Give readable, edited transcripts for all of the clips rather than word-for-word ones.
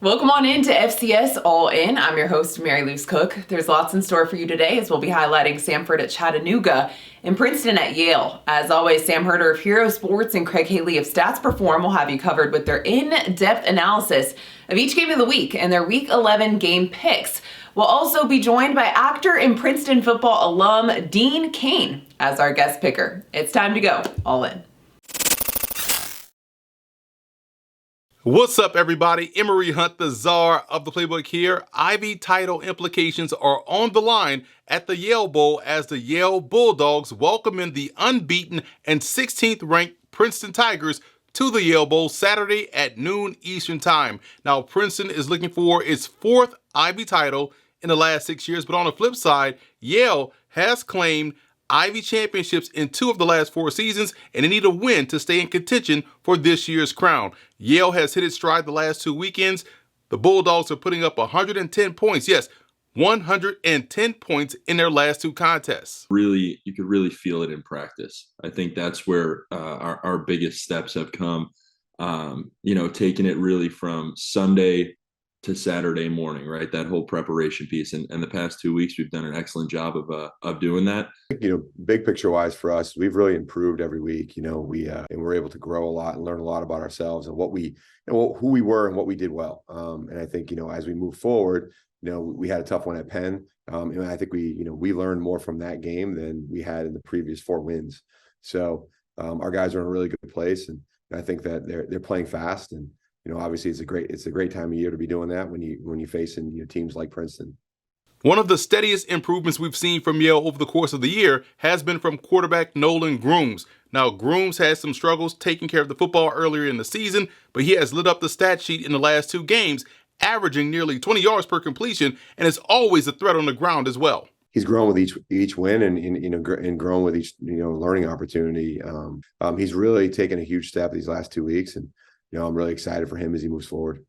Welcome on into FCS All-In. I'm your host, Mary Louise Cook. There's lots in store for you today as we'll be highlighting Samford at Chattanooga and Princeton at Yale. As always, Sam Herder of Hero Sports and Craig Haley of Stats Perform will have you covered with their in-depth analysis of each game of the week and their Week 11 game picks. We'll also be joined by actor and Princeton football alum Dean Cain as our guest picker. It's time to go All In. What's up, everybody? Emory Hunt, the czar of the playbook here. Ivy title implications are on the line at the Yale Bowl as the Yale Bulldogs welcome in the unbeaten and 16th ranked Princeton Tigers to the Yale Bowl Saturday at noon Eastern Time. Now, Princeton is looking for its fourth Ivy title in the last 6 years, but on the flip side, Yale has claimed Ivy championships in 2 of the last 4 seasons, and they need a win to stay in contention for this year's crown. Yale has hit its stride the last 2 weekends. The Bulldogs are putting up 110 points. Yes, 110 points in their last 2 contests. Really, you could really feel it in practice. I think that's where our biggest steps have come. Taking it really from Sunday to Saturday morning, right? That whole preparation piece. And the past 2 weeks, we've done an excellent job of doing that. Big picture wise for us, we've really improved every week. And we're able to grow a lot and learn a lot about ourselves and who we were and what we did well. And I think, as we move forward, we had a tough one at Penn. And I think we learned more from that game than we had in the previous 4 wins. So our guys are in a really good place. And I think that they're playing fast, and obviously it's a great time of year to be doing that when you facing teams like Princeton. One of the steadiest improvements we've seen from Yale over the course of the year has been from quarterback Nolan Grooms. Now, Grooms had some struggles taking care of the football earlier in the season, but he has lit up the stat sheet in the last 2 games, averaging nearly 20 yards per completion, and is always a threat on the ground as well. He's grown with each win and grown with each learning opportunity. He's really taken a huge step these last 2 weeks, and I'm really excited for him as he moves forward.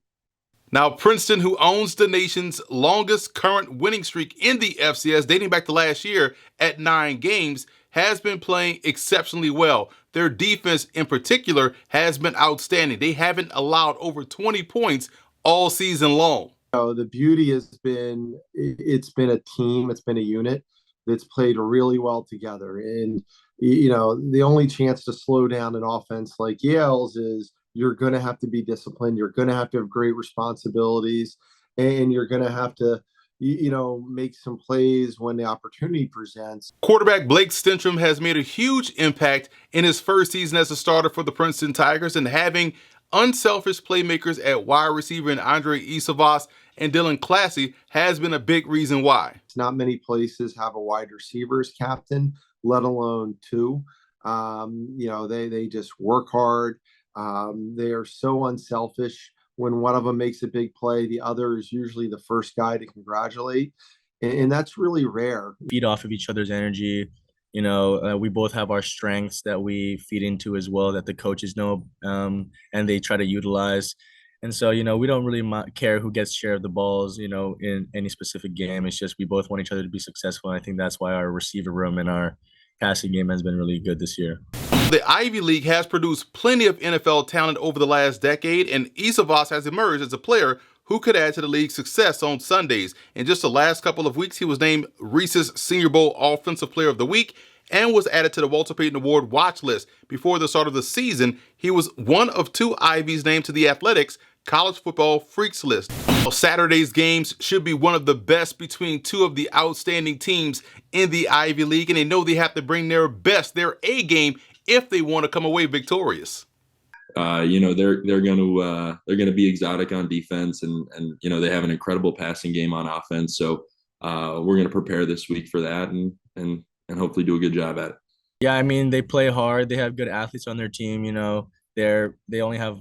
Now, Princeton, who owns the nation's longest current winning streak in the FCS, dating back to last year at 9 games, has been playing exceptionally well. Their defense in particular has been outstanding. They haven't allowed over 20 points all season long. The beauty has been it's been a team, it's been a unit that's played really well together. And, the only chance to slow down an offense like Yale's is you're going to have to be disciplined. You're going to have great responsibilities, and you're going to have to, make some plays when the opportunity presents. Quarterback Blake Stentrum has made a huge impact in his first season as a starter for the Princeton Tigers, and having unselfish playmakers at wide receiver in Andre Isavas and Dylan Classy has been a big reason why. Not many places have a wide receivers captain, let alone 2. They just work hard. They are so unselfish. When one of them makes a big play, the other is usually the first guy to congratulate. And that's really rare. Feed off of each other's energy. We both have our strengths that we feed into as well, that the coaches know, and they try to utilize. And so, we don't really care who gets share of the balls, in any specific game. It's just we both want each other to be successful. And I think that's why our receiver room and our passing game has been really good this year. The Ivy League has produced plenty of NFL talent over the last decade, and Isavas has emerged as a player who could add to the league's success on Sundays. In just the last couple of weeks, he was named Reese's Senior Bowl Offensive Player of the Week and was added to the Walter Payton Award watch list. Before the start of the season, he was one of 2 Ivies named to the Athletics College Football Freaks list. Saturday's games should be one of the best between 2 of the outstanding teams in the Ivy League, and they know they have to bring their best, their A game, if they want to come away victorious. They're going to be exotic on defense, and they have an incredible passing game on offense. So we're going to prepare this week for that and hopefully do a good job at it. Yeah, they play hard. They have good athletes on their team. They only have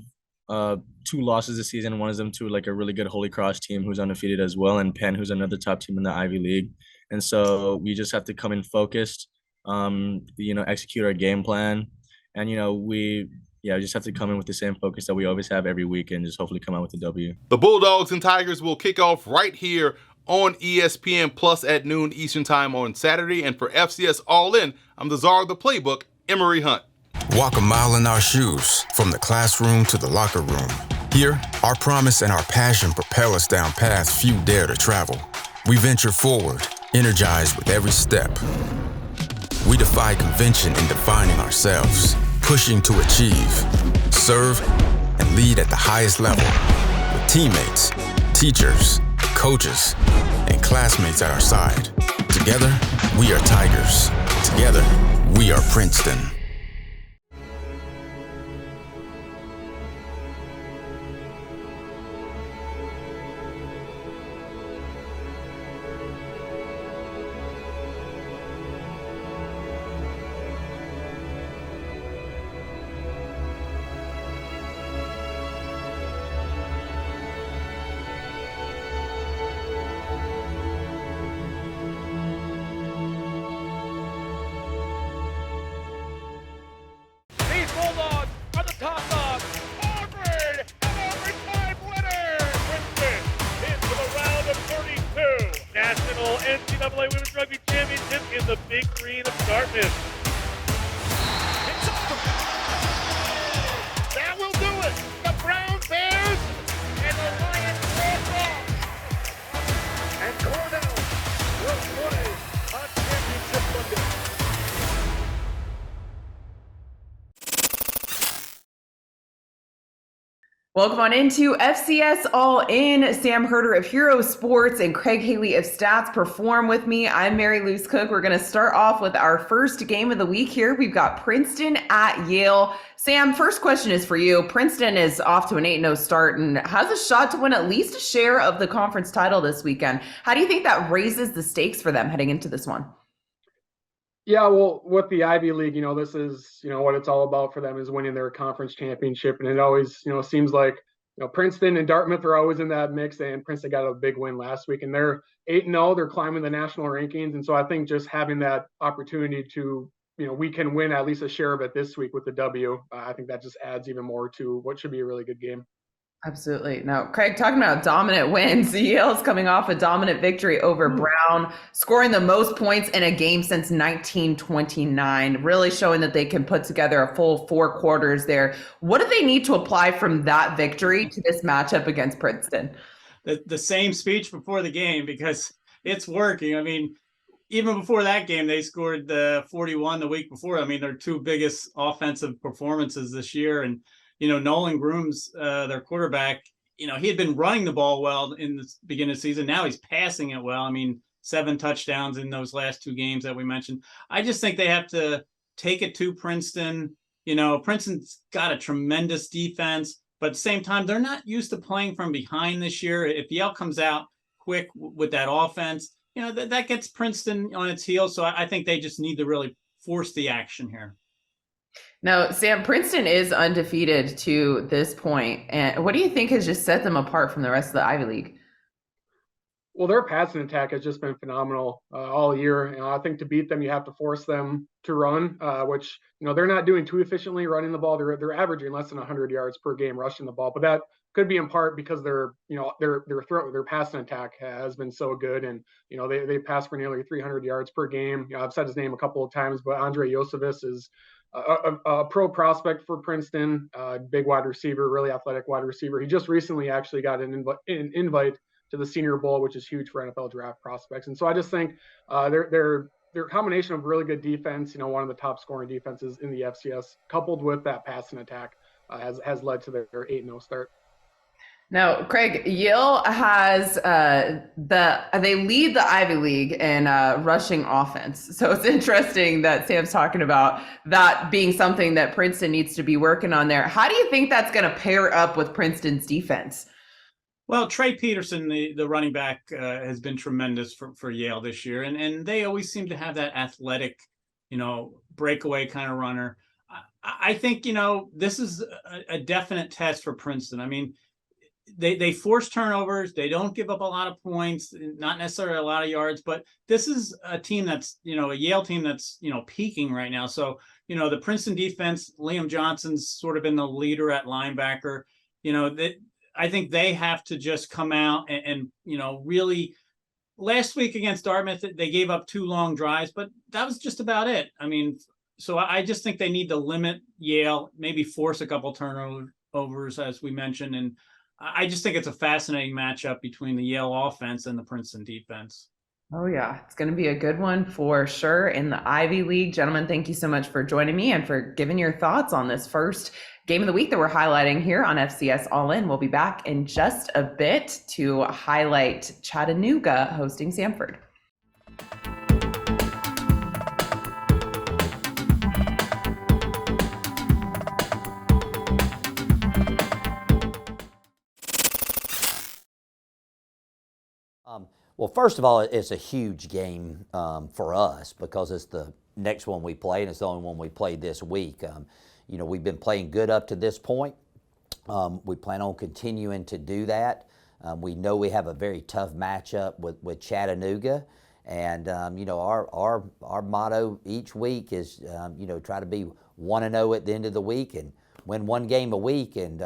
2 losses this season. One of them to like a really good Holy Cross team who's undefeated as well, and Penn, who's another top team in the Ivy League. And so we just have to come in focused, execute our game plan. And, we just have to come in with the same focus that we always have every week and just hopefully come out with a W. The Bulldogs and Tigers will kick off right here on ESPN Plus at noon Eastern Time on Saturday. And for FCS All-In, I'm the czar of the playbook, Emory Hunt. Walk a mile in our shoes, from the classroom to the locker room. Here, our promise and our passion propel us down paths few dare to travel. We venture forward, energized with every step. We defy convention in defining ourselves, pushing to achieve, serve, and lead at the highest level with teammates, teachers, coaches, and classmates at our side. Together, we are Tigers. Together, we are Princeton. NCAA Women's Rugby Championship in the Big Green of Dartmouth. That will do it. The Brown Bears and the Lions walk off. And Cornell will play on Championship Monday. Welcome on into FCS All-In. Sam Herder of Hero Sports and Craig Haley of Stats Perform with me. I'm Mary Luce Cook. We're going to start off with our first game of the week here. We've got Princeton at Yale. Sam, first question is for you. Princeton is off to an 8-0 start and has a shot to win at least a share of the conference title this weekend. How do you think that raises the stakes for them heading into this one? Yeah, well, with the Ivy League, this is, what it's all about for them is winning their conference championship. And it always, seems like, Princeton and Dartmouth are always in that mix, and Princeton got a big win last week. And they're 8-0, they're climbing the national rankings. And so I think just having that opportunity to, we can win at least a share of it this week with the W, I think that just adds even more to what should be a really good game. Absolutely. Now, Craig, talking about dominant wins, Yale's coming off a dominant victory over Brown, scoring the most points in a game since 1929, really showing that they can put together a full 4 quarters there. What do they need to apply from that victory to this matchup against Princeton? The same speech before the game, because it's working. I mean, even before that game, they scored the 41 the week before. I mean, their 2 biggest offensive performances this year. And Nolan Grooms, their quarterback, he had been running the ball well in the beginning of the season. Now he's passing it well. I mean, 7 touchdowns in those last 2 games that we mentioned. I just think they have to take it to Princeton. Princeton's got a tremendous defense, but at the same time, they're not used to playing from behind this year. If Yale comes out quick with that offense, that gets Princeton on its heels. So I think they just need to really force the action here. Now, Sam, Princeton is undefeated to this point. And what do you think has just set them apart from the rest of the Ivy League? Well, their passing attack has just been phenomenal all year. I think to beat them, you have to force them to run, which, they're not doing too efficiently running the ball. They're averaging less than 100 yards per game rushing the ball. But that could be in part because their passing attack has been so good. And, they pass for nearly 300 yards per game. I've said his name a couple of times, but Andre Yosevich is a pro prospect for Princeton, big wide receiver, really athletic wide receiver. He just recently actually got an invite to the Senior Bowl, which is huge for NFL draft prospects. And so I just think their combination of really good defense, one of the top scoring defenses in the FCS, coupled with that passing attack, has led to their 8-0 start. Now, Craig, Yale has they lead the Ivy League in rushing offense. So it's interesting that Sam's talking about that being something that Princeton needs to be working on there. How do you think that's going to pair up with Princeton's defense? Well, Trey Peterson, the running back, has been tremendous for Yale this year. And they always seem to have that athletic, breakaway kind of runner. I think, this is a definite test for Princeton. I mean, they force turnovers. They don't give up a lot of points, not necessarily a lot of yards, but this is a team that's, a Yale team that's, peaking right now. So, the Princeton defense, Liam Johnson's sort of been the leader at linebacker. I think they have to just come out and really, last week against Dartmouth, they gave up 2 long drives, but that was just about it. I mean, so I just think they need to limit Yale, maybe force a couple turnovers, as we mentioned. And I just think it's a fascinating matchup between the Yale offense and the Princeton defense. Oh, yeah. It's going to be a good one for sure in the Ivy League. Gentlemen, thank you so much for joining me and for giving your thoughts on this first game of the week that we're highlighting here on FCS All-In. We'll be back in just a bit to highlight Chattanooga hosting Samford. Well, first of all, it's a huge game for us because it's the next one we play, and it's the only one we played this week. We've been playing good up to this point. We plan on continuing to do that. We know we have a very tough matchup with Chattanooga, and our motto each week is try to be 1-0 at the end of the week and win one game a week, and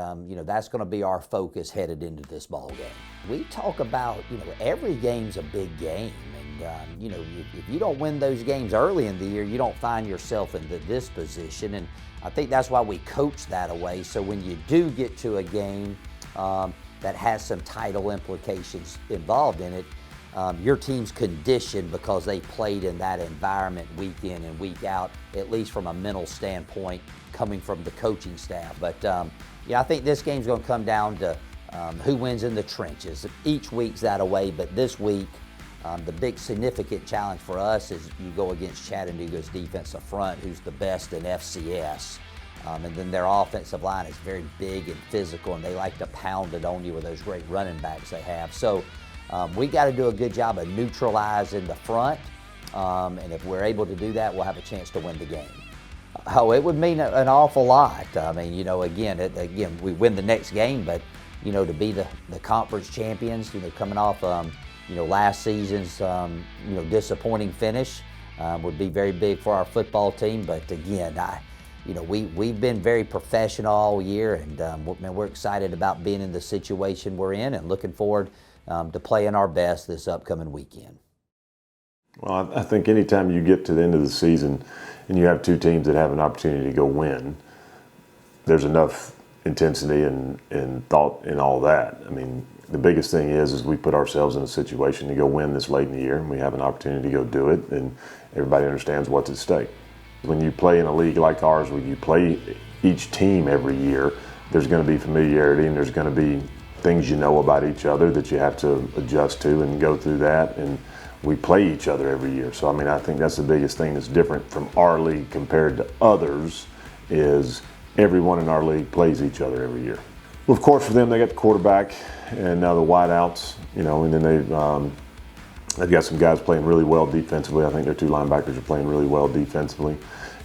that's going to be our focus headed into this ball game. We talk about every game's a big game, and if you don't win those games early in the year, you don't find yourself in this position, and I think that's why we coach that away. So when you do get to a game that has some title implications involved in it, your team's conditioned because they played in that environment week in and week out, at least from a mental standpoint, coming from the coaching staff. But I think this game's going to come down to who wins in the trenches. Each week's that way, but this week, the big significant challenge for us is you go against Chattanooga's defensive front, who's the best in FCS. And then their offensive line is very big and physical, and they like to pound it on you with those great running backs they have. So we got to do a good job of neutralizing the front, and if we're able to do that, we'll have a chance to win the game. Oh, it would mean an awful lot. I mean, again, we win the next game, but to be the conference champions, coming off, last season's, disappointing finish, would be very big for our football team. But again, we've been very professional all year, and we're excited about being in the situation we're in and looking forward to playing our best this upcoming weekend. Well, I think anytime you get to the end of the season and you have two teams that have an opportunity to go win, there's enough intensity and thought in all that. I mean, the biggest thing is we put ourselves in a situation to go win this late in the year, and we have an opportunity to go do it, and everybody understands what's at stake. When you play in a league like ours, where you play each team every year, there's going to be familiarity, and there's going to be things about each other that you have to adjust to and go through that, and we play each other every year. So, I mean, I think that's the biggest thing that's different from our league compared to others is everyone in our league plays each other every year. Well, of course, for them, they got the quarterback and now the wideouts, and then they've got some guys playing really well defensively. I think their two linebackers are playing really well defensively.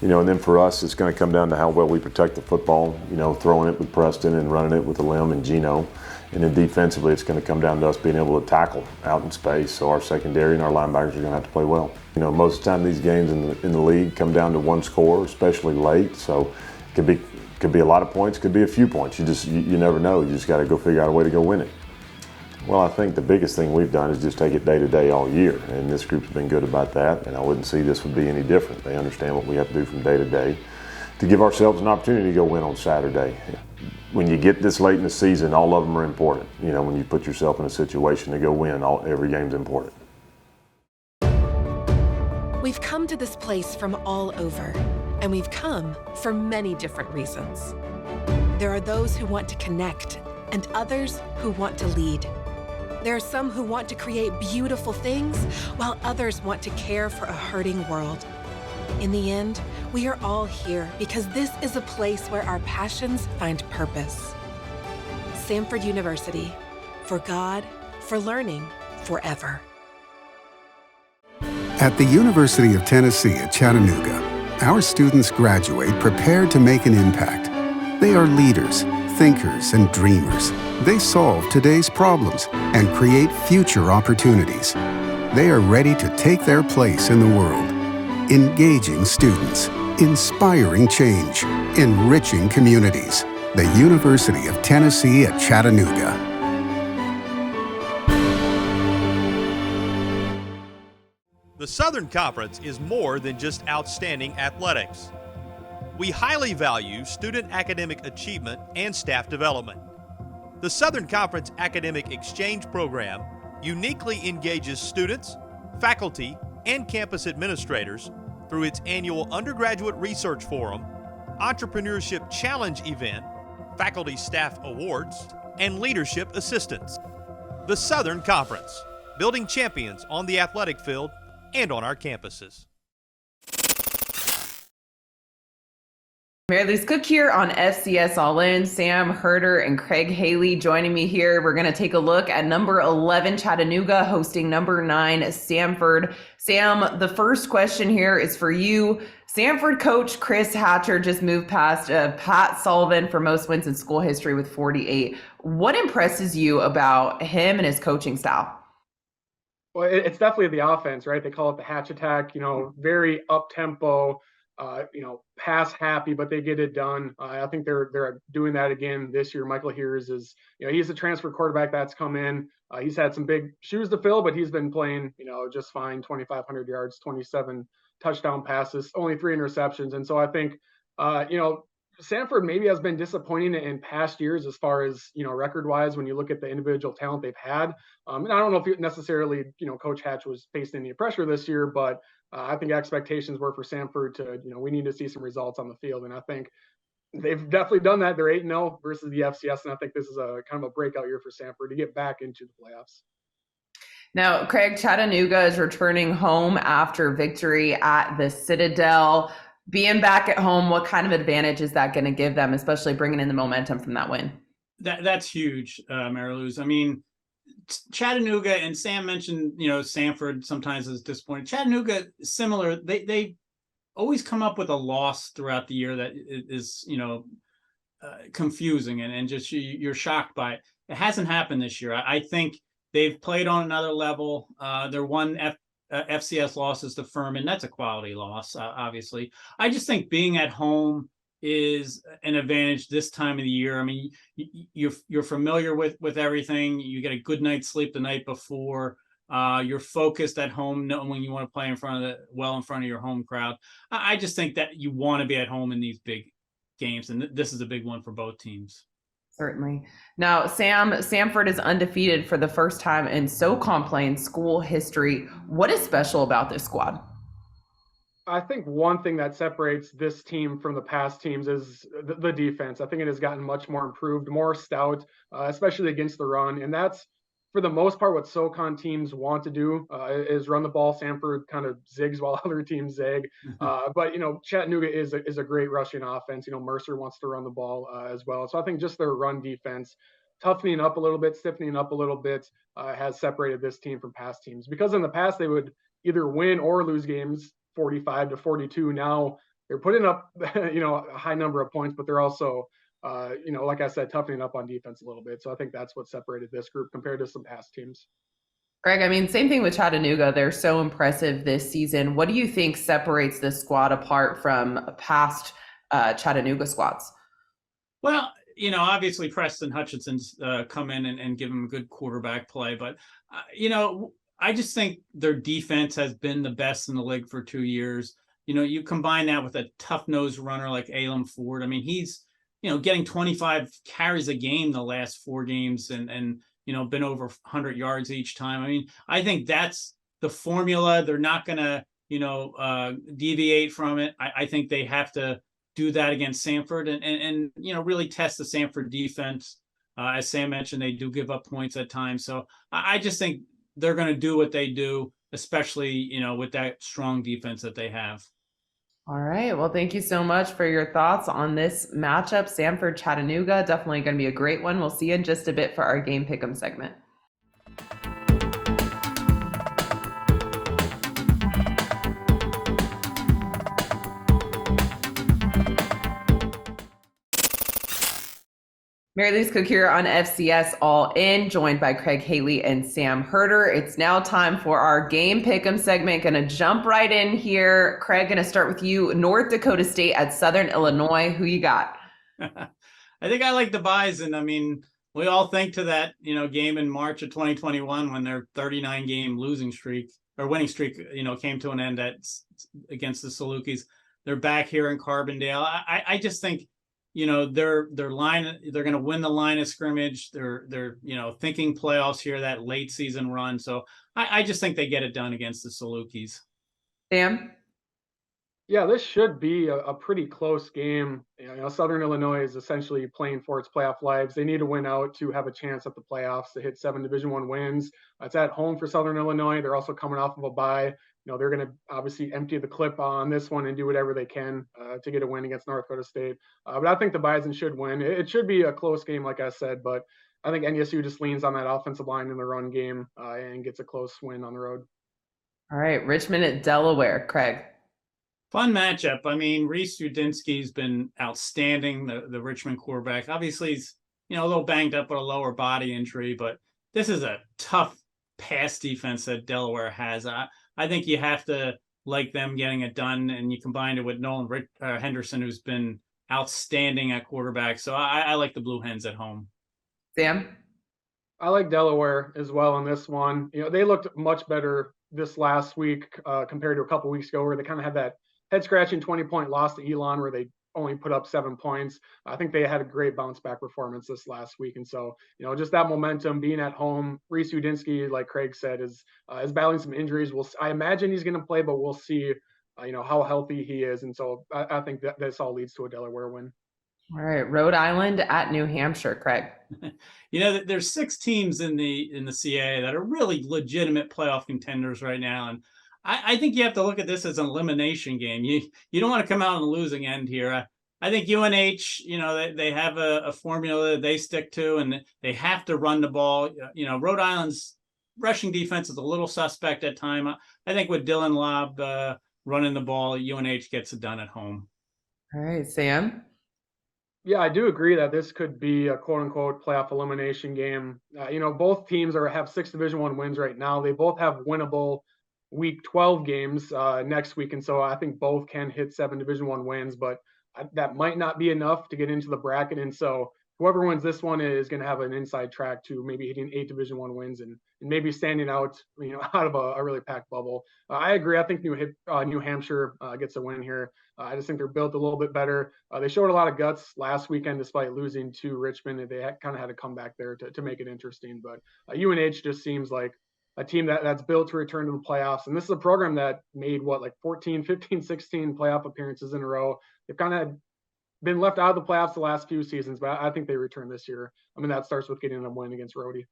And then for us, it's going to come down to how well we protect the football, throwing it with Preston and running it with Lim and Gino. And then defensively, it's going to come down to us being able to tackle out in space. So our secondary and our linebackers are going to have to play well. Most of the time these games in the league come down to one score, especially late. So it could be a lot of points, could be a few points. You never know. You just got to go figure out a way to go win it. Well, I think the biggest thing we've done is just take it day to day all year, and this group's been good about that, and I wouldn't see this would be any different. They understand what we have to do from day to day to give ourselves an opportunity to go win on Saturday. When you get this late in the season, all of them are important. When you put yourself in a situation to go win, every game's important. We've come to this place from all over, and we've come for many different reasons. There are those who want to connect, and others who want to lead. There are some who want to create beautiful things, while others want to care for a hurting world. In the end, we are all here because this is a place where our passions find purpose. Samford University, for God, for learning, forever. At the University of Tennessee at Chattanooga, our students graduate prepared to make an impact. They are leaders, thinkers, and dreamers. They solve today's problems and create future opportunities. They are ready to take their place in the world. Engaging students, inspiring change, enriching communities. The University of Tennessee at Chattanooga. The Southern Conference is more than just outstanding athletics. we highly value student academic achievement and staff development. The Southern Conference Academic Exchange Program uniquely engages students, faculty, and campus administrators through its annual Undergraduate Research Forum, Entrepreneurship Challenge event, Faculty Staff Awards, and Leadership Assistance. The Southern Conference, building champions on the athletic field and on our campuses. Mary Louise Cook here on FCS All-In. Sam Herder and Craig Haley joining me here. We're going to take a look at number 11 Chattanooga hosting number 9 Samford. Sam, the first question here is for you. Samford coach Chris Hatcher just moved past Pat Sullivan for most wins in school history with 48. What impresses you about him and his coaching style? Well, it's definitely the offense, right? They call it the hatch attack, very up-tempo, pass happy, but they get it done. I think they're doing that again this year. Michael Hears is, he's a transfer quarterback that's come in. He's had some big shoes to fill, but he's been playing, just fine. 2,500 yards, 27 touchdown passes, only 3 interceptions. And so I think, Samford maybe has been disappointing in past years as far as, record-wise when you look at the individual talent they've had. And I don't know if necessarily, Coach Hatch was facing any pressure this year, but I think expectations were for Samford to, we need to see some results on the field. And I think they've definitely done that. They're 8-0 versus the FCS. And I think this is a kind of a breakout year for Samford to get back into the playoffs. Now, Craig, Chattanooga is returning home after victory at the Citadel. Being back at home, what kind of advantage is that going to give them, especially bringing in the momentum from that win? That's huge, Mary Louise. I mean, Chattanooga, and Sam mentioned, Samford sometimes is disappointing. Chattanooga, similar. They always come up with a loss throughout the year that is, confusing and just you're shocked by it. It hasn't happened this year. I think they've played on another level. Their one FCS loss is to Furman. That's a quality loss, obviously. I just think being at home is an advantage this time of the year. I mean, you're familiar with everything. You get a good night's sleep the night before. You're focused at home, knowing you want to play in front of your home crowd. I just think that you want to be at home in these big games, and this is a big one for both teams. Certainly. Now, Sam, Samford is undefeated for the first time in SoCon play in school history. What is special about this squad? I think one thing that separates this team from the past teams is the defense. I think it has gotten much more improved, more stout, especially against the run. And that's, for the most part, what SoCon teams want to do is run the ball. Samford kind of zigs while other teams zag. But, Chattanooga is a great rushing offense. Mercer wants to run the ball as well. So I think just their run defense, toughening up a little bit, stiffening up a little bit, has separated this team from past teams. Because in the past, they would either win or lose games 45-42. Now they're putting up, a high number of points, but they're also, like I said, toughening up on defense a little bit. So I think that's what separated this group compared to some past teams. Greg, I mean, same thing with Chattanooga. They're so impressive this season. What do you think separates this squad apart from past Chattanooga squads? Well, obviously Preston Hutchinson's come in and give him good quarterback play. But, I just think their defense has been the best in the league for 2 years. You combine that with a tough-nosed runner like Alem Ford. I mean, he's, getting 25 carries a game the last 4 games and been over 100 yards each time. I mean, I think that's the formula. They're not going to, deviate from it. I think they have to do that against Samford and really test the Samford defense. As Sam mentioned, they do give up points at times. So I just think they're going to do what they do, especially, with that strong defense that they have. All right. Well, thank you so much for your thoughts on this matchup. Samford Chattanooga, definitely going to be a great one. We'll see you in just a bit for our Game Pick'em segment. Mary Louise Cook here on FCS All-In, joined by Craig Haley and Sam Herder. It's now time for our Game Pick'em segment. Going to jump right in here. Craig, going to start with you. North Dakota State at Southern Illinois. Who you got? I think I like the Bison. I mean, we all think to that, game in March of 2021 when their 39-game winning streak, came to an end against the Salukis. They're back here in Carbondale. I just think, you know, they're going to win the line of scrimmage. They're you know, thinking playoffs here, that late season run. So I just think they get it done against the Salukis. Sam? Yeah, this should be a pretty close game. You know, Southern Illinois is essentially playing for its playoff lives. They need to win out to have a chance at the playoffs to hit 7 Division I wins. It's at home for Southern Illinois. They're also coming off of a bye. You know, they're going to obviously empty the clip on this one and do whatever they can to get a win against North Dakota State. But I think the Bison should win. It should be a close game, like I said, but I think NDSU just leans on that offensive line in the run game and gets a close win on the road. All right, Richmond at Delaware, Craig. Fun matchup. I mean, Reese Udinsky's been outstanding, the Richmond quarterback. Obviously, he's, you know, a little banged up with a lower body injury, but this is a tough pass defense that Delaware has. I think you have to like them getting it done, and you combine it with Nolan Henderson, who's been outstanding at quarterback. So I like the Blue Hens at home. Sam? I like Delaware as well on this one. You know, they looked much better this last week compared to a couple weeks ago, where they kind of had that head-scratching 20-point loss to Elon where they only put up 7 points. I think they had a great bounce-back performance this last week. And so, you know, just that momentum, being at home. Reese Udinsky, like Craig said, is battling some injuries. I imagine he's going to play, but we'll see, you know, how healthy he is. And so I think that this all leads to a Delaware win. All right, Rhode Island at New Hampshire, Craig. You know, there's 6 teams in the CAA that are really legitimate playoff contenders right now. And I think you have to look at this as an elimination game. You don't want to come out on the losing end here. I think UNH, you know, they have a formula that they stick to, and they have to run the ball. You know, Rhode Island's rushing defense is a little suspect at time. I think with Dylan Lobb running the ball, UNH gets it done at home. All right, Sam? Yeah, I do agree that this could be a quote-unquote playoff elimination game. You know, both teams have 6 Division I wins right now. They both have winnable Week 12 games next week, and so I think both can hit 7 Division I wins, but that might not be enough to get into the bracket. And so whoever wins this one is going to have an inside track to maybe hitting 8 Division I wins and maybe standing out, you know, out of a really packed bubble. I agree. I think New Hampshire gets a win here. I just think they're built a little bit better. They showed a lot of guts last weekend despite losing to Richmond. They kind of had to come back there to make it interesting. But UNH just seems like a team that's built to return to the playoffs. And this is a program that made 14, 15, 16 playoff appearances in a row. They've kind of been left out of the playoffs the last few seasons, but I think they return this year. I mean, that starts with getting a win against Rhodey.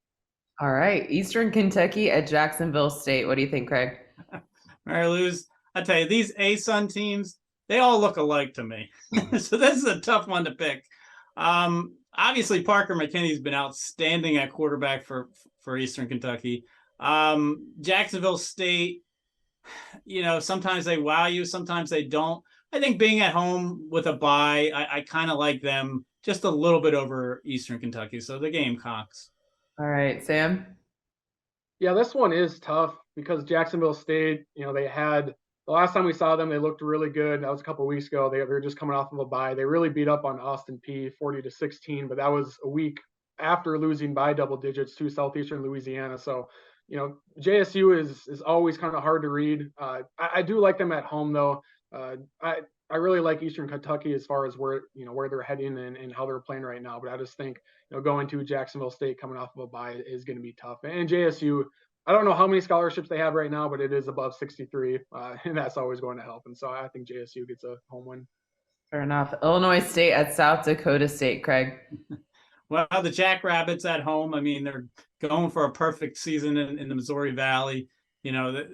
All right, Eastern Kentucky at Jacksonville State. What do you think, Craig? Mary Lou's, I tell you, these ASUN teams, they all look alike to me. So this is a tough one to pick. Obviously, Parker McKinney's been outstanding at quarterback for Eastern Kentucky. Jacksonville State, you know, sometimes they wow you, sometimes they don't. I think being at home with a bye, I kind of like them just a little bit over Eastern Kentucky. So the Gamecocks. All right, Sam? Yeah, this one is tough because Jacksonville State, you know, they had the last time we saw them, they looked really good. That was a couple of weeks ago. They were just coming off of a bye. They really beat up on Austin Peay 40-16, but that was a week after losing by double digits to Southeastern Louisiana. So, you know, JSU is always kind of hard to read. I do like them at home though. I really like Eastern Kentucky as far as where they're heading and how they're playing right now. But I just think, you know, going to Jacksonville State coming off of a bye is going to be tough. And JSU, I don't know how many scholarships they have right now, but it is above 63, and that's always going to help. And so I think JSU gets a home win. Fair enough. Illinois State at South Dakota State, Craig. Well, the Jackrabbits at home, I mean, they're going for a perfect season in the Missouri Valley. You know,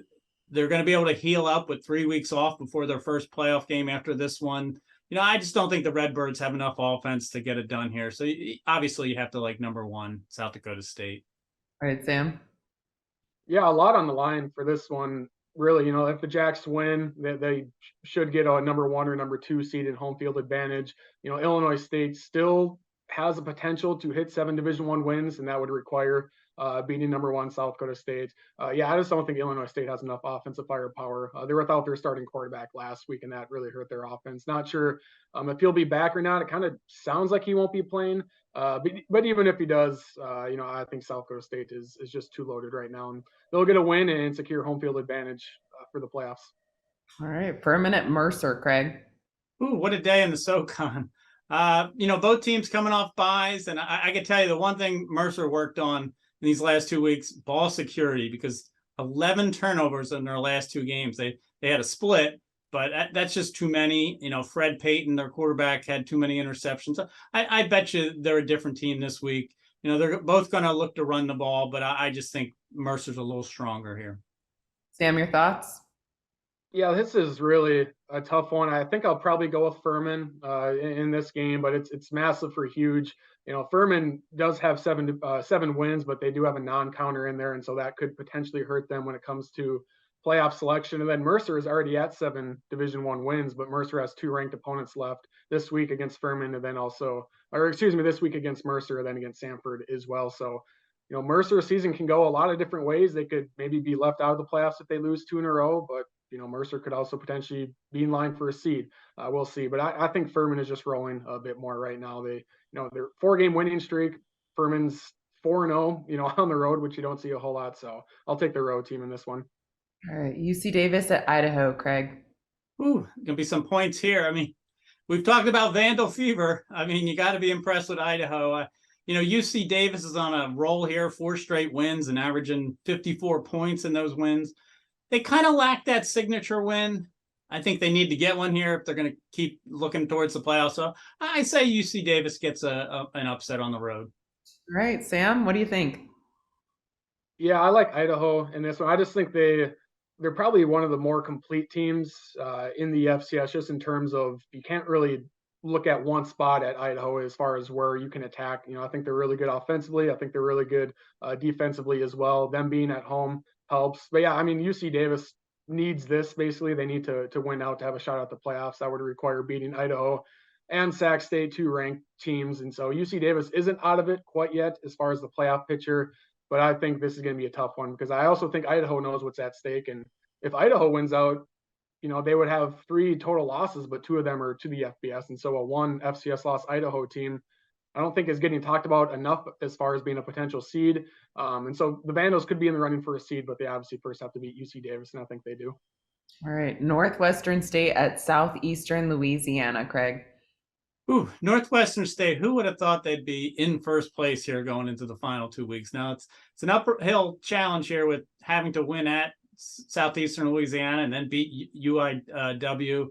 they're going to be able to heal up with 3 weeks off before their first playoff game after this one. You know, I just don't think the Redbirds have enough offense to get it done here. So obviously you have to like number 1, South Dakota State. All right, Sam? Yeah, a lot on the line for this one. Really, you know, if the Jacks win, they should get a number 1 or number 2 seed in home field advantage. You know, Illinois State still has the potential to hit 7 Division I wins, and that would require beating number 1 South Dakota State. Yeah, I just don't think Illinois State has enough offensive firepower. They were without their starting quarterback last week, and that really hurt their offense. Not sure if he'll be back or not. It kind of sounds like he won't be playing. But even if he does, you know, I think South Dakota State is just too loaded right now, and they'll get a win and secure home field advantage for the playoffs. All right, Furman at Mercer, Craig. Ooh, what a day in the SoCon. Both teams coming off byes, and I can tell you the one thing Mercer worked on in these last 2 weeks, ball security, because 11 turnovers in their last 2 games. They had a split, but that's just too many. Fred Payton, their quarterback, had too many interceptions. I bet you they're a different team this week. They're both going to look to run the ball, but I just think Mercer's a little stronger here. Sam, your thoughts? Yeah, this is really a tough one. I think I'll probably go with Furman in this game, but it's massive for huge. Furman does have seven wins, but they do have a non-counter in there, and so that could potentially hurt them when it comes to playoff selection. And then Mercer is already at 7 Division I wins, but Mercer has 2 ranked opponents left this week against Furman, and then this week against Mercer, and then against Samford as well. So, Mercer's season can go a lot of different ways. They could maybe be left out of the playoffs if they lose 2 in a row, but Mercer could also potentially be in line for a seed. We'll see. But I think Furman is just rolling a bit more right now. Their 4-game winning streak. Furman's 4-0, on the road, which you don't see a whole lot. So I'll take the road team in this one. All right. UC Davis at Idaho, Craig. Ooh, gonna be some points here. I mean, we've talked about Vandal fever. I mean, you got to be impressed with Idaho. UC Davis is on a roll here, 4 straight wins and averaging 54 points in those wins. They kind of lack that signature win. I think they need to get one here if they're going to keep looking towards the playoffs. So I say UC Davis gets an upset on the road. All right, Sam, what do you think? Yeah, I like Idaho in this one. I just think they're probably one of the more complete teams in the FCS, just in terms of you can't really look at one spot at Idaho as far as where you can attack. I think they're really good offensively. I think they're really good defensively as well. Them being at home helps. But yeah, I mean, UC Davis needs this. Basically, they need to win out to have a shot at the playoffs. That would require beating Idaho and Sac State, 2 ranked teams. And so UC Davis isn't out of it quite yet as far as the playoff picture. But I think this is going to be a tough one because I also think Idaho knows what's at stake. And if Idaho wins out, they would have 3 total losses, but 2 of them are to the FBS. And so a 1 FCS loss Idaho team, I don't think is getting talked about enough as far as being a potential seed. And so the Vandals could be in the running for a seed, but they obviously first have to beat UC Davis, and I think they do. All right. Northwestern State at Southeastern Louisiana, Craig. Ooh, Northwestern State. Who would have thought they'd be in first place here going into the final 2 weeks? Now it's an uphill challenge here with having to win at Southeastern Louisiana and then beat UIW.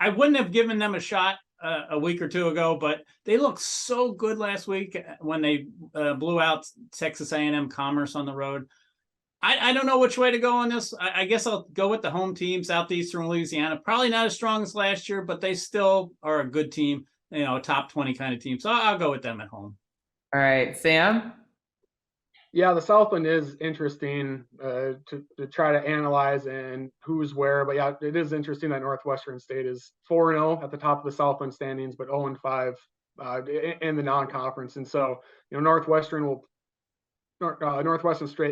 I wouldn't have given them a shot a week or 2 ago, but they looked so good last week when they blew out Texas A&M Commerce on the road. I don't know which way to go on this. I guess I'll go with the home team, Southeastern Louisiana. Probably not as strong as last year, but they still are a good team, a top 20 kind of team. So I'll go with them at home. All right, Sam? Yeah, the Southland is interesting to try to analyze and who's where. But yeah, it is interesting that Northwestern State is 4-0 at the top of the Southland standings, but 0-5 in the non-conference. And so, Northwestern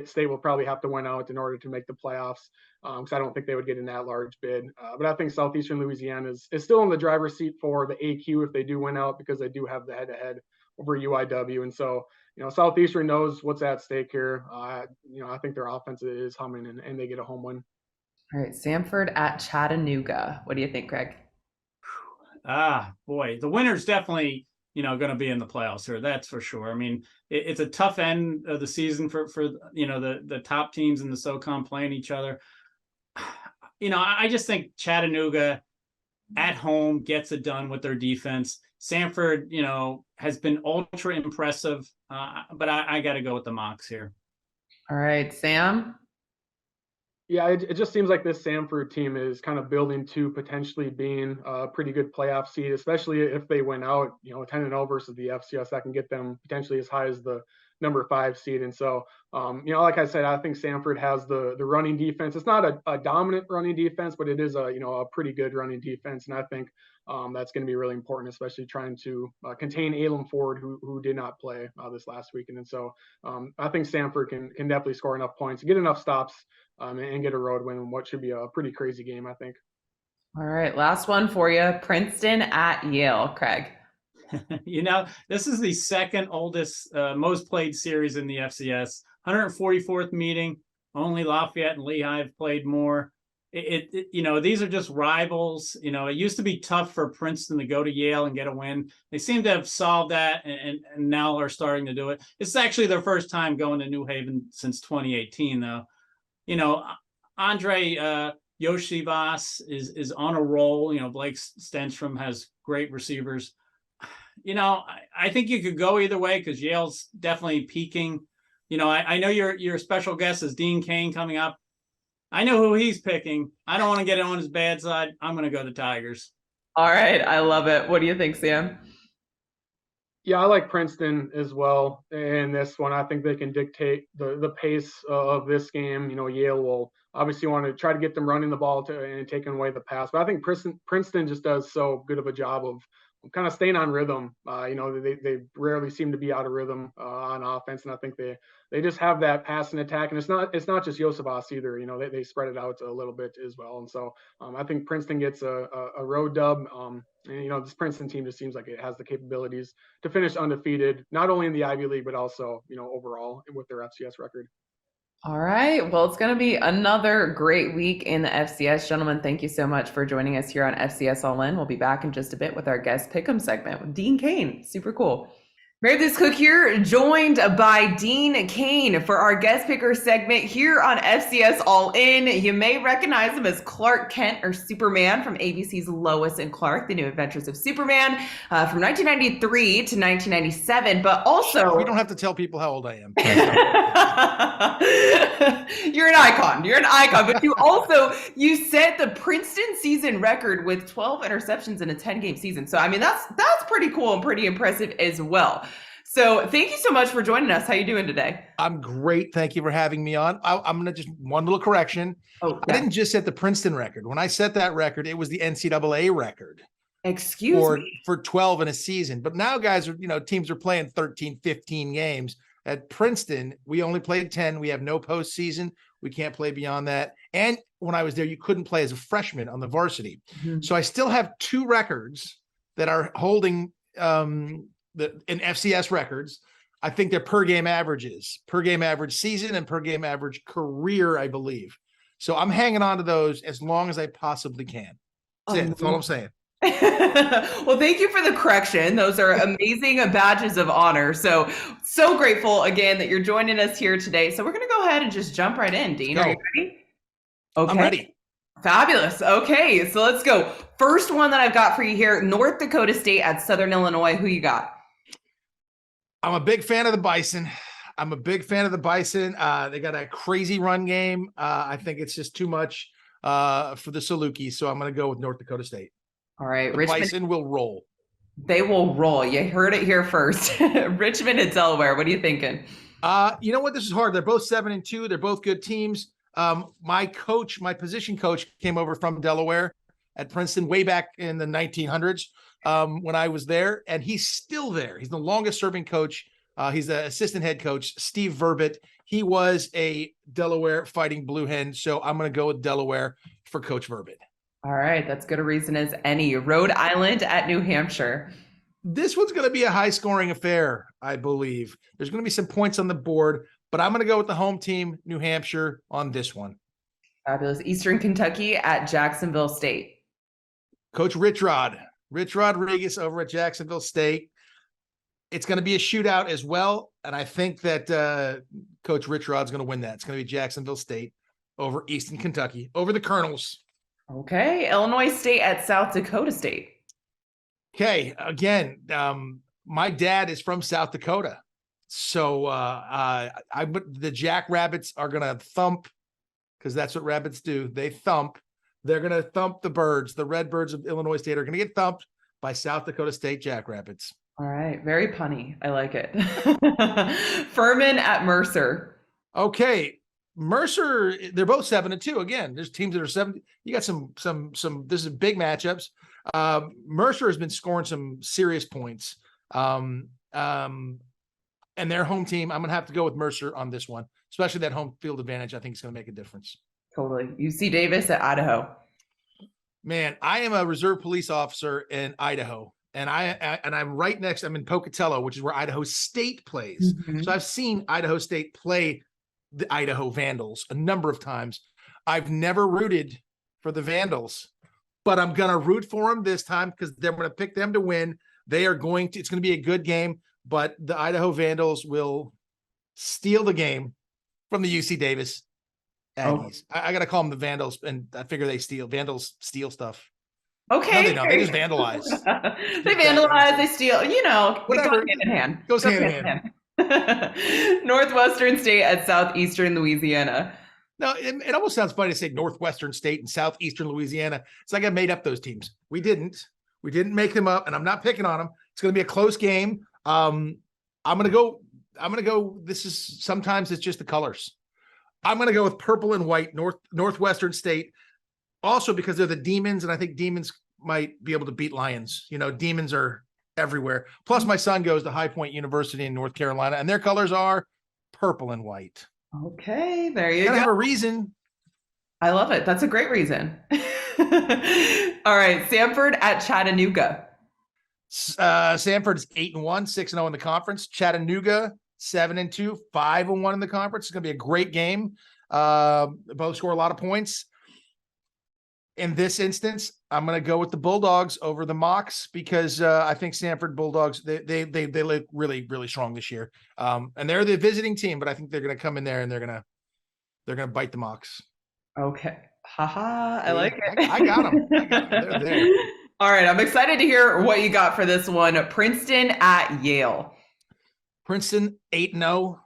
State will probably have to win out in order to make the playoffs, because I don't think they would get in that large bid. But I think Southeastern Louisiana is still in the driver's seat for the AQ if they do win out, because they do have the head-to-head over UIW. And so, Southeastern knows what's at stake here. I think their offense is humming, and they get a home win. All right, Samford at Chattanooga. What do you think, Craig? Boy, the winner's definitely, going to be in the playoffs here. That's for sure. I mean, it's a tough end of the season for the top teams in the SoCon playing each other. I just think Chattanooga at home gets it done with their defense. Samford, has been ultra impressive, but I got to go with the Mocs here. All right, Sam? Yeah, it just seems like this Samford team is kind of building to potentially being a pretty good playoff seed, especially if they win out, 10-0 versus the FCS. That can get them potentially as high as the number 5 seed. And so, like I said, I think Samford has the running defense. It's not a dominant running defense, but it is a pretty good running defense. And I think that's going to be really important, especially trying to contain Alem Ford, who did not play this last weekend. And so I think Samford can definitely score enough points, get enough stops, and get a road win in what should be a pretty crazy game, I think. All right, last one for you. Princeton at Yale, Craig. This is the second oldest, most played series in the FCS. 144th meeting. Only Lafayette and Lehigh have played more. these are just rivals. It used to be tough for Princeton to go to Yale and get a win. They seem to have solved that and now are starting to do it. It's actually their first time going to New Haven since 2018, though. Andre Yoshivas is on a roll. Blake Stenstrom has great receivers. I think you could go either way because Yale's definitely peaking. I know your special guest is Dean Cain coming up. I know who he's picking. I don't want to get on his bad side. I'm going to go the Tigers. All right. I love it. What do you think, Sam? Yeah, I like Princeton as well in this one. I think they can dictate the pace of this game. Yale will obviously want to try to get them running the ball and taking away the pass. But I think Princeton just does so good of a job of kind of staying on rhythm. They rarely seem to be out of rhythm on offense, and I think they just have that pass and attack. And it's not just Yosivas either. They spread it out a little bit as well. And so I think Princeton gets a road dub. And this Princeton team just seems like it has the capabilities to finish undefeated, not only in the Ivy League but also overall with their FCS record. All right. Well, it's going to be another great week in the FCS. Gentlemen, thank you so much for joining us here on FCS All-In. We'll be back in just a bit with our guest pick'em segment with Dean Cain. Super cool. Mary Liz Cook here, joined by Dean Cain for our guest picker segment here on FCS All-In. You may recognize him as Clark Kent or Superman from ABC's Lois and Clark, The New Adventures of Superman, from 1993 to 1997, but also... You don't have to tell people how old I am. You're an icon. You're an icon, but you set the Princeton season record with 12 interceptions in a 10-game season. So, I mean, that's pretty cool and pretty impressive as well. So thank you so much for joining us. How you doing today? I'm great. Thank you for having me on. I'm going to just one little correction. Oh, yeah. I didn't just set the Princeton record. When I set that record, it was the NCAA record. Excuse me. For 12 in a season. But now guys are, teams are playing 13, 15 games. At Princeton, we only played 10. We have no postseason. We can't play beyond that. And when I was there, you couldn't play as a freshman on the varsity. Mm-hmm. So I still have two records that are holding in FCS records. I think they're per game averages, per game average season and per game average career, I believe. So I'm hanging on to those as long as I possibly can. That's all I'm saying. Well, thank you for the correction. Those are amazing badges of honor. So grateful again that you're joining us here today. So we're going to go ahead and just jump right in. Dean, are you ready? Okay. I'm ready. Fabulous. Okay, so let's go. First one that I've got for you here, North Dakota State at Southern Illinois. Who you got? I'm a big fan of the Bison. They got a crazy run game. I think it's just too much for the Salukis. So I'm going to go with North Dakota State. All right. The Bison will roll. They will roll. You heard it here first. Richmond and Delaware. What are you thinking? You know what? This is hard. They're both 7-2. They're both good teams. My position coach came over from Delaware at Princeton way back in the 1900s when I was there, and he's still there. He's the longest serving coach. He's the assistant head coach, Steve Verbit. He was a Delaware Fighting Blue Hen, so I'm going to go with Delaware for Coach Verbit. All right, that's good a reason as any. Rhode Island at New Hampshire. This one's going to be a high-scoring affair, I believe. There's going to be some points on the board, but I'm going to go with the home team, New Hampshire, on this one. Fabulous. Eastern Kentucky at Jacksonville State. Coach Rich Rodriguez over at Jacksonville State. It's going to be a shootout as well, and I think that Coach Rich Rod's going to win that. It's going to be Jacksonville State over Eastern Kentucky, over the Colonels. Okay, Illinois State at South Dakota State. Okay, again, my dad is from South Dakota, so the Jackrabbits are gonna thump because that's what rabbits do. They thump. They're gonna thump the birds. The Redbirds of Illinois State are gonna get thumped by South Dakota State Jackrabbits. All right, very punny. I like it. Furman at Mercer. Okay. Mercer, they're both 7-2. Again, there's teams that are 7. You got some. This is big matchups. Mercer has been scoring some serious points. And their home team, I'm gonna have to go with Mercer on this one, especially that home field advantage. I think it's gonna make a difference. Totally. UC Davis at Idaho. Man, I am a reserve police officer in Idaho, and I'm right next. I'm in Pocatello, which is where Idaho State plays. Mm-hmm. So I've seen Idaho State play the Idaho Vandals a number of times. I've never rooted for the Vandals, but I'm going to root for them this time because they're going to pick them to win. It's going to be a good game, but the Idaho Vandals will steal the game from the UC Davis Aggies. I got to call them the Vandals, and I figure Vandals steal stuff. Okay. No, they don't. They just vandalize. They vandalize, they steal, Whatever. Hand in hand. Goes hand in hand. Northwestern State at Southeastern Louisiana. No, it almost sounds funny to say Northwestern State and Southeastern Louisiana. It's like I made up those teams. We didn't make them up, and I'm not picking on them. It's going to be a close game. I'm going to go. Sometimes it's just the colors. I'm going to go with purple and white, Northwestern State. Also because they're the Demons, and I think Demons might be able to beat Lions. Demons are everywhere. Plus, my son goes to High Point University in North Carolina, and their colors are purple and white. Okay, there you go. Gotta have a reason. I love it. That's a great reason. All right, Samford at Chattanooga. Samford is 8-1, 6-0 in the conference. Chattanooga 7-2, 5-1 in the conference. It's gonna be a great game. Both score a lot of points. In this instance, I'm going to go with the Bulldogs over the Mocs because I think Samford Bulldogs, they look really, really strong this year. And they're the visiting team, but I think they're going to come in there and they're going to bite the Mocs. Okay. Haha. I like it. I got them. They're there. All right. I'm excited to hear what you got for this one. Princeton at Yale. Princeton 8-0.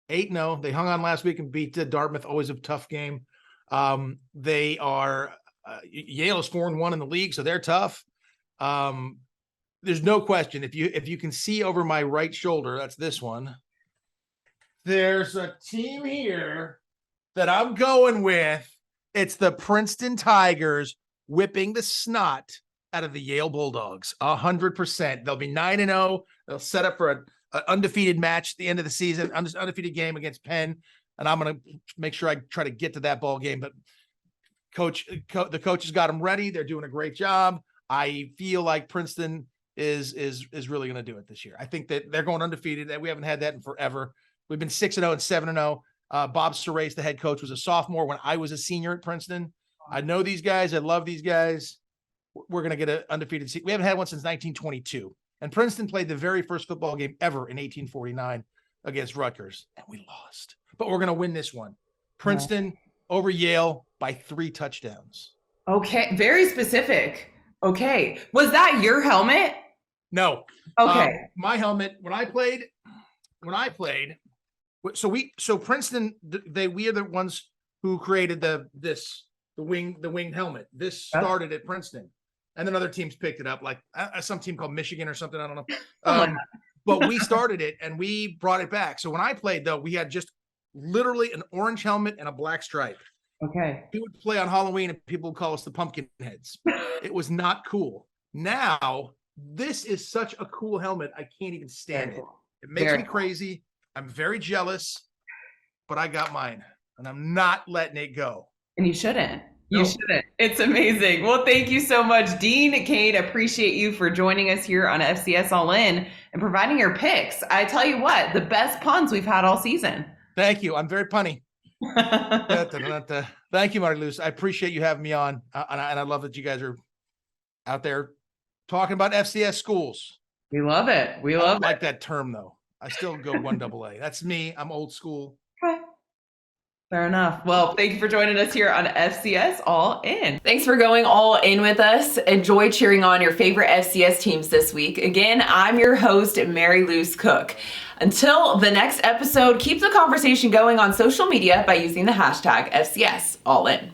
8-0. They hung on last week and beat Dartmouth. Always a tough game. They are Yale is 4-1 in the league, so they're tough. There's no question. If you can see over my right shoulder, that's this one. There's a team here that I'm going with. It's the Princeton Tigers whipping the snot out of the Yale Bulldogs. 100%. They'll be 9-0. They'll set up for an undefeated match at the end of the season, undefeated game against Penn. And I'm going to make sure I try to get to that ball game. But the coach has got them ready. They're doing a great job. I feel like Princeton is really going to do it this year. I think that they're going undefeated. We haven't had that in forever. We've been 6-0 and 7-0. Bob Serace, the head coach, was a sophomore when I was a senior at Princeton. I know these guys. I love these guys. We're going to get an undefeated season. We haven't had one since 1922. And Princeton played the very first football game ever in 1849 against Rutgers, and we lost. But we're going to win this one. Princeton over Yale by 3 touchdowns. Okay. Very specific. Okay. Was that your helmet? No. Okay. My helmet, when I played, so Princeton, we are the ones who created the winged helmet. This started at Princeton. And then other teams picked it up, like some team called Michigan or something. I don't know. But we started it and we brought it back. So when I played, though, we had just literally an orange helmet and a black stripe. Okay. We would play on Halloween and people would call us the pumpkin heads. It was not cool. Now, this is such a cool helmet. I can't even stand it. It makes me crazy. I'm very jealous, but I got mine and I'm not letting it go. And you shouldn't. You shouldn't. It's amazing. Well, thank you so much, Dean Cade. Appreciate you for joining us here on FCS All-In and providing your picks. I tell you what, the best puns we've had all season. Thank you. I'm very punny. Thank you, Marty Luce. I appreciate you having me on. And I love that you guys are out there talking about FCS schools. We love it. We love it. I like that term, though. I still go 1AA. That's me. I'm old school. Okay. Fair enough. Well, thank you for joining us here on FCS All-In. Thanks for going all in with us. Enjoy cheering on your favorite FCS teams this week. Again, I'm your host, Mary Luce Cook. Until the next episode, keep the conversation going on social media by using the hashtag FCS All-In.